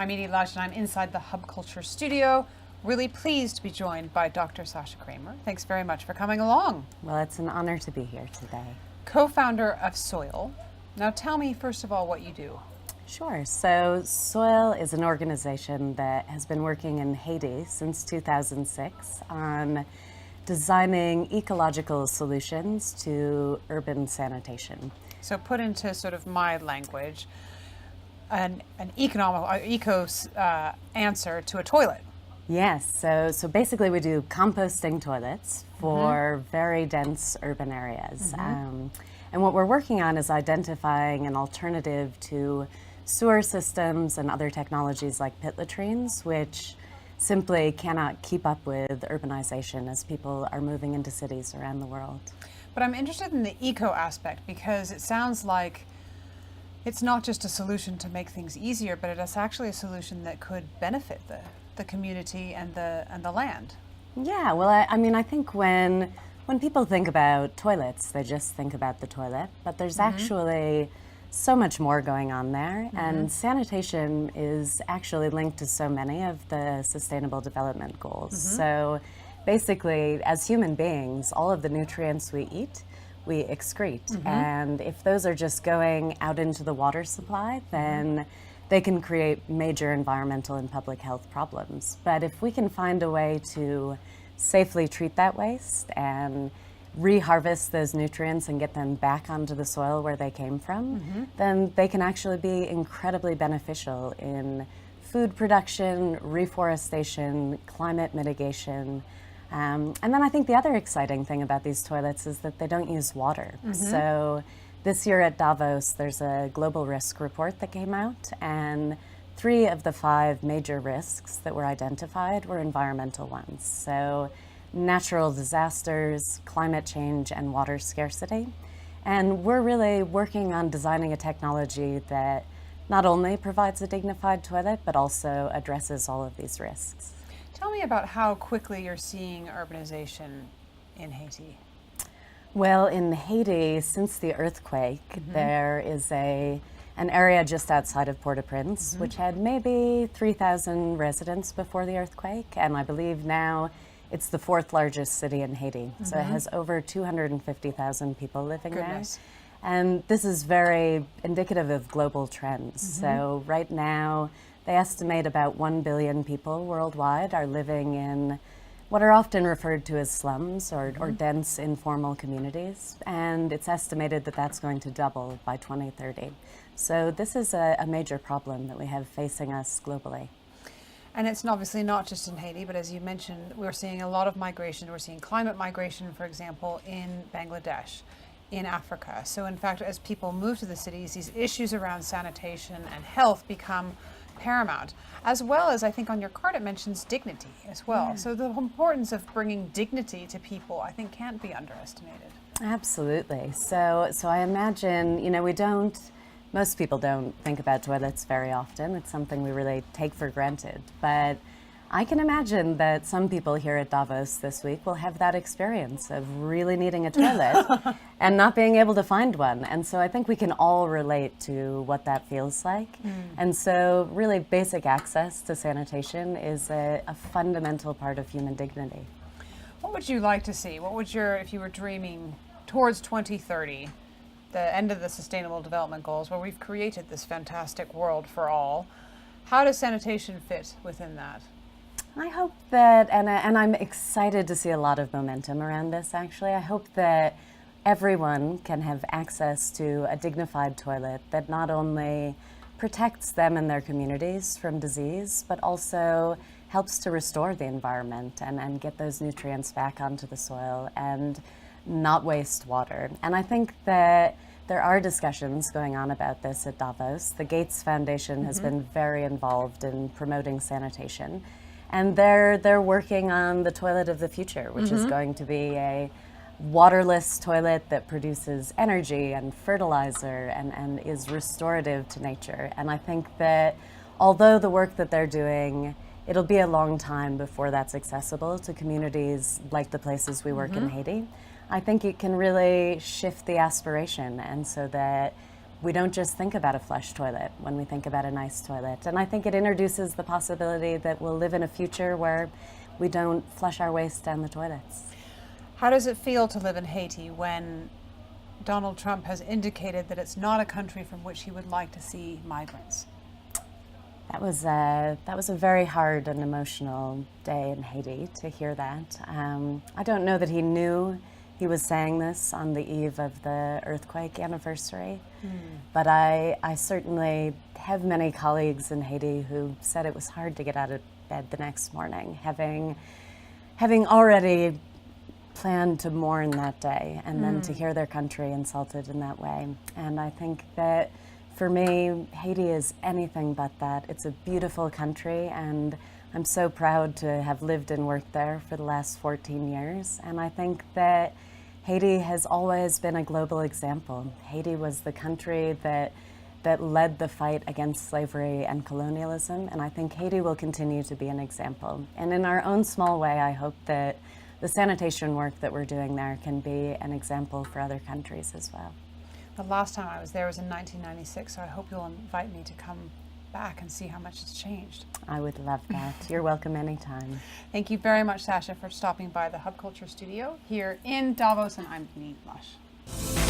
I'm Edie Lush, and I'm inside the Hub Culture studio. Really pleased to be joined by Dr. Sasha Kramer. Thanks very much for coming along. Well, it's an honor to be here today. Co-founder of Soil. Now tell me, first of all, what you do. Sure. So Soil is an organization that has been working in Haiti since 2006 on designing ecological solutions to urban sanitation. So put into sort of my language, an eco answer to a toilet. Yes, so basically we do composting toilets for very dense urban areas. And what we're working on is identifying an alternative to sewer systems and other technologies like pit latrines, which simply cannot keep up with urbanization as people are moving into cities around the world. But I'm interested in the eco aspect because it sounds like it's not just a solution to make things easier, but it's actually a solution that could benefit the community and the land. Yeah, well, I think when people think about toilets, they just think about the toilet, but there's actually so much more going on there, and sanitation is actually linked to so many of the Sustainable Development Goals. So basically, as human beings, all of the nutrients we eat, we excrete, and if those are just going out into the water supply, then they can create major environmental and public health problems. But if we can find a way to safely treat that waste and reharvest those nutrients and get them back onto the soil where they came from, then they can actually be incredibly beneficial in food production, reforestation, climate mitigation. And then I think the other exciting thing about these toilets is that they don't use water. So this year at Davos, there's a global risk report that came out, and 3 of the 5 major risks that were identified were environmental ones. So natural disasters, climate change, and water scarcity. And we're really working on designing a technology that not only provides a dignified toilet, but also addresses all of these risks. Tell me about how quickly you're seeing urbanization in Haiti. Well, in Haiti, since the earthquake, there is an area just outside of Port-au-Prince, which had maybe 3,000 residents before the earthquake, and I believe now it's the 4th largest city in Haiti. So it has over 250,000 people living there. And this is very indicative of global trends. So right now, they estimate about 1 billion people worldwide are living in what are often referred to as slums or dense informal communities. And it's estimated that that's going to double by 2030. So this is a major problem that we have facing us globally. And it's obviously not just in Haiti, but as you mentioned, we're seeing a lot of migration. We're seeing climate migration, for example, in Bangladesh, in Africa. So in fact, as people move to the cities, these issues around sanitation and health become paramount, as well as I think on your card it mentions dignity as well. So the importance of bringing dignity to people, I think, can't be underestimated. Absolutely. So I imagine, most people don't think about toilets very often. It's something we really take for granted. But I can imagine that some people here at Davos this week will have that experience of really needing a toilet and not being able to find one. And so I think we can all relate to what that feels like. And so really basic access to sanitation is a fundamental part of human dignity. What would you like to see? What would if you were dreaming towards 2030, the end of the Sustainable Development Goals, where we've created this fantastic world for all, how does sanitation fit within that? I hope that, and I'm excited to see a lot of momentum around this actually, I hope that everyone can have access to a dignified toilet that not only protects them and their communities from disease, but also helps to restore the environment and get those nutrients back onto the soil and not waste water. And I think that there are discussions going on about this at Davos. The Gates Foundation has been very involved in promoting sanitation. And they're working on the toilet of the future, which is going to be a waterless toilet that produces energy and fertilizer and is restorative to nature. And I think that although the work that they're doing, it'll be a long time before that's accessible to communities like the places we work in Haiti, I think it can really shift the aspiration, and so that we don't just think about a flush toilet when we think about a nice toilet. And I think it introduces the possibility that we'll live in a future where we don't flush our waste down the toilets. How does it feel to live in Haiti when Donald Trump has indicated that it's not a country from which he would like to see migrants? That was a very hard and emotional day in Haiti to hear that. I don't know that he knew he was saying this on the eve of the earthquake anniversary, but I certainly have many colleagues in Haiti who said it was hard to get out of bed the next morning, having already planned to mourn that day, and then to hear their country insulted in that way. And I think that for me, Haiti is anything but that. It's a beautiful country, and I'm so proud to have lived and worked there for the last 14 years. And I think that Haiti has always been a global example. Haiti was the country that led the fight against slavery and colonialism, and I think Haiti will continue to be an example. And in our own small way, I hope that the sanitation work that we're doing there can be an example for other countries as well. The last time I was there was in 1996, so I hope you'll invite me to come back and see how much it's changed. I would love that. You're welcome anytime. Thank you very much, Sasha, for stopping by the Hub Culture studio here in Davos, and I'm Lush.